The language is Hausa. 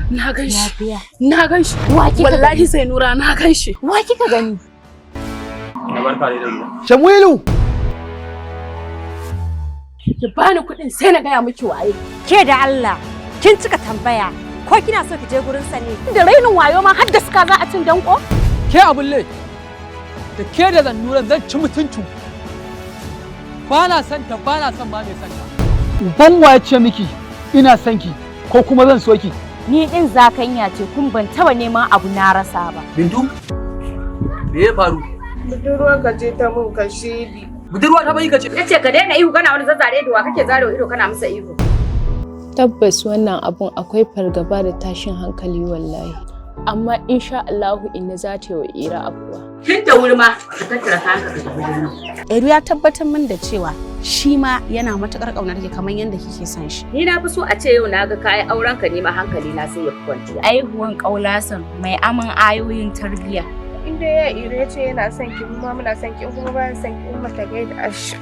Na gan shi. Na gan shi. Wallahi sai Nura na gan shi. Wa kika gani? Na barka da ruwa. Shamwilu. Ki bani kuɗin sai na gaya miki waye. Ke da Allah, kin cika tambaya. Ko kina so ki je gurin sa ne? Da rainin wayo ma har da suka za a cin danko? Ke abulle. Da ke da Zannura zan ci mutuncin. Ba na son ta, ba na son ba mai son ta. Uban waye ce miki ina son ki ko kuma zan so ki? Ni din zakanya ce kun ban taba neman abu na rasa ba. Bintu? Me ya faru? Budurwa ka je ta mun kashedi. Budurwa ta bai ka ce. Nace ka daina ihu kana wani zazzare da wa kake zarewa ido kana masa ihu. Tabbas wannan abun akwai fargaba da tashin hankali wallahi. Amma insha Allah inna za ta yi wa Ira afuwa. Kin da wuri ma ka tattara kanka ka tafi gurin. Eru ya tabbatar min da cewa shi ma yana matukar kaunar ki kamar yadda kike son shi. Ni na fi so a ce yau na ga kai auren ka ne ma hankali na sai ya kwanci. Aihuwan kaulasan mai aman ayoyin tarbiyya. Inda ya Ira ce yana son ki, mu ma muna son ki, kuma bayan son ki, mu ta gaida Aisha.